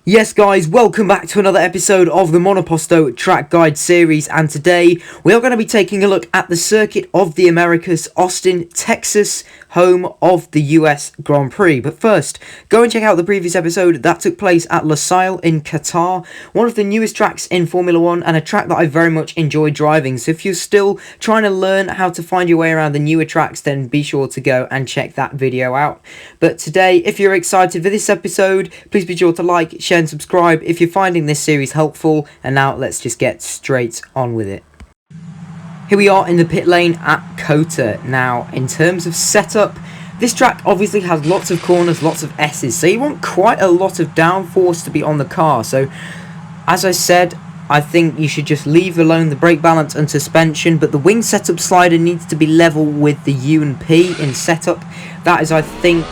Yes guys, welcome back to another episode of the MONOPOSTO track guide series, and today we are going to be taking a look at the circuit of the Americas, Austin, Texas, home of the US Grand Prix. But first, go and check out the previous episode that took place at Lusail in Qatar, one of the newest tracks in Formula 1 and a track that I very much enjoy driving. So if you're still trying to learn how to find your way around the newer tracks, then be sure to go and check that video out. But today, if you're excited for this episode, please be sure to like, share and subscribe if you're finding this series helpful. And now let's just get straight on with it. Here we are in the pit lane at COTA. Now, in terms of setup, this track obviously has lots of corners, lots of S's, so you want quite a lot of downforce to be on the car. So, as I said, I think you should just leave alone the brake balance and suspension, but the wing setup slider needs to be level with the U and P in setup. That is, I think,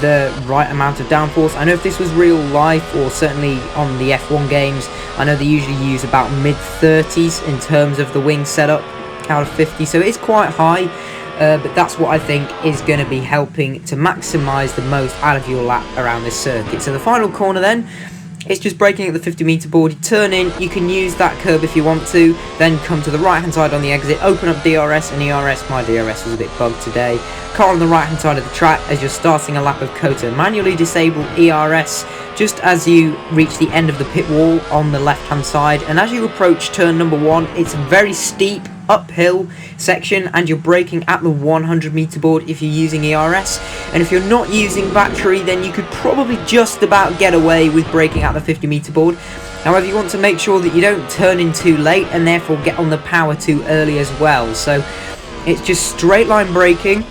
the right amount of downforce. I know if this was real life, or certainly on the F1 games, I know they usually use about mid-30s in terms of the wing setup out of 50, so it's quite high, but that's what I think is going to be helping to maximise the most out of your lap around this circuit. So the final corner then, it's just braking at the 50 metre board. You turn in, you can use that curb if you want to, then come to the right hand side on the exit, open up DRS and ERS. My DRS was a bit bugged today. Car on the right hand side of the track as you're starting a lap of COTA. Manually disable ERS just as you reach the end of the pit wall on the left hand side, and as you approach turn number 1, it's a very steep uphill section and you're braking at the 100 meter board if you're using ERS, and if you're not using battery then you could probably just about get away with braking at the 50 meter board. However, you want to make sure that you don't turn in too late and therefore get on the power too early as well. So it's just straight line braking.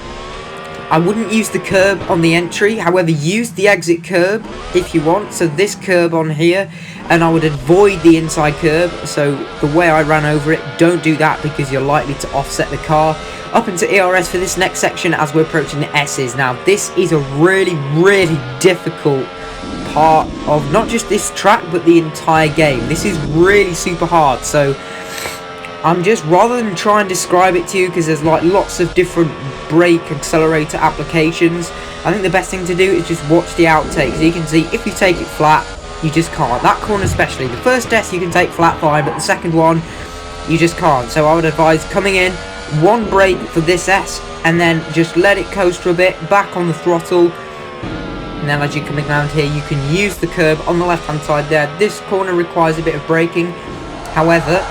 I wouldn't use the curb on the entry, however use the exit curb if you want, so this curb on here, and I would avoid the inside curb. So the way I ran over it, don't do that because you're likely to offset the car. Up into ERS for this next section as we're approaching the S's. Now this is a really difficult part of not just this track but the entire game. This is really super hard, so I'm just, rather than try and describe it to you because there's like lots of different brake accelerator applications, I think the best thing to do is just watch the outtakes. So you can see if you take it flat, you just can't. That corner especially, the first S you can take flat fine, but the second one you just can't. So I would advise coming in, one brake for this S and then just let it coast for a bit, back on the throttle, and then as you're coming around here you can use the curb on the left hand side there. This corner requires a bit of braking, however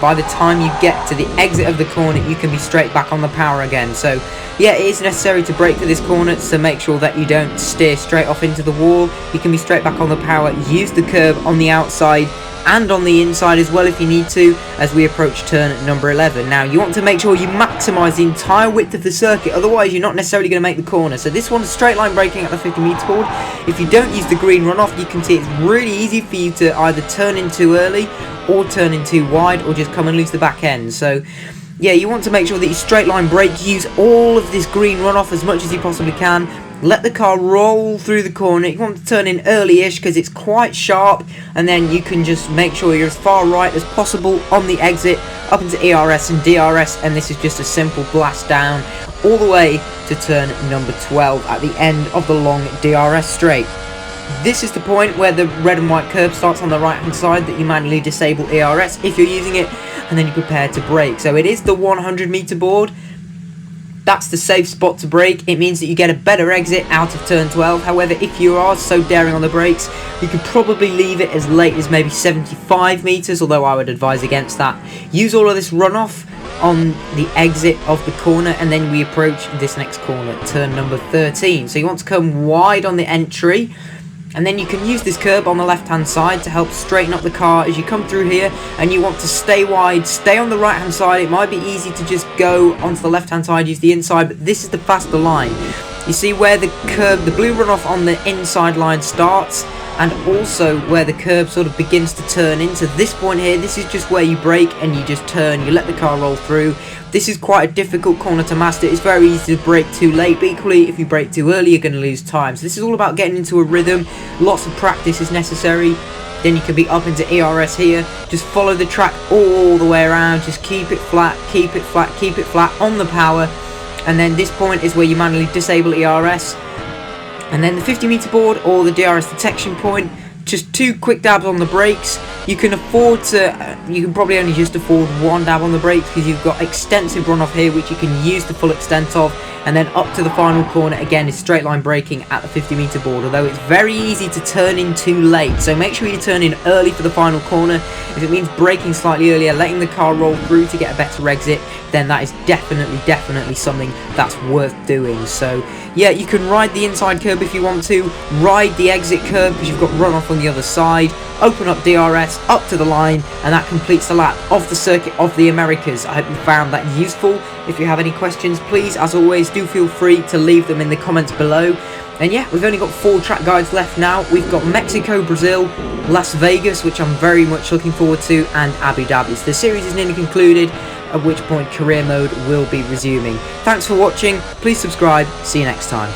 by the time you get to the exit of the corner you can be straight back on the power again. So yeah, it is necessary to brake for this corner, so make sure that you don't steer straight off into the wall. You can be straight back on the power, use the curb on the outside and on the inside as well if you need to as we approach turn number 11. Now you want to make sure you maximise the entire width of the circuit, otherwise you're not necessarily going to make the corner. So this one's straight line braking at the 50 metre board. If you don't use the green runoff, you can see it's really easy for you to either turn in too early or turn in too wide or just come and lose the back end. So yeah, you want to make sure that you straight line brake, use all of this green runoff as much as you possibly can. Let the car roll through the corner. You want to turn in early-ish because it's quite sharp, and then you can just make sure you're as far right as possible on the exit, up into ERS and DRS, and this is just a simple blast down all the way to turn number 12 at the end of the long DRS straight. This is the point where the red and white curb starts on the right hand side that you manually disable ERS if you're using it, and then you prepare to brake. So it is the 100 meter board. That's the safe spot to brake. It means that you get a better exit out of turn 12. However, if you are so daring on the brakes, you could probably leave it as late as maybe 75 meters, although I would advise against that. Use all of this runoff on the exit of the corner, and then we approach this next corner, turn number 13. So you want to come wide on the entry, and then you can use this curb on the left hand side to help straighten up the car as you come through here, and you want to stay wide, stay on the right hand side. It might be easy to just go onto the left hand side, use the inside, but this is the faster line. You see where the curb, the blue runoff on the inside line starts, and also where the curb sort of begins to turn into this point here. This is just where you brake and you just turn, you let the car roll through. This is quite a difficult corner to master. It's very easy to brake too late, but equally if you brake too early you're going to lose time. So this is all about getting into a rhythm. Lots of practice is necessary. Then you can be up into ERS here. Just follow the track all the way around. Just keep it flat, keep it flat, keep it flat on the power. And then this point is where you manually disable ERS. And then the 50 meter board or the DRS detection point, just 2 quick dabs on the brakes. You can afford to, you can probably only just afford 1 dab on the brakes because you've got extensive runoff here which you can use the full extent of, and then up to the final corner again is straight line braking at the 50-meter board, although it's very easy to turn in too late, so make sure you turn in early for the final corner. If it means braking slightly earlier, letting the car roll through to get a better exit, then that is definitely something that's worth doing. So yeah, you can ride the inside curb if you want to, ride the exit curb because you've got runoff on the other side, open up DRS, up to the line, and that completes the lap of the Circuit of the Americas. I hope you found that useful. If you have any questions, please, as always, do feel free to leave them in the comments below. And yeah, we've only got 4 track guides left now. We've got Mexico, Brazil, Las Vegas, which I'm very much looking forward to, and Abu Dhabi. So the series is nearly concluded, at which point career mode will be resuming. Thanks for watching. Please subscribe. See you next time.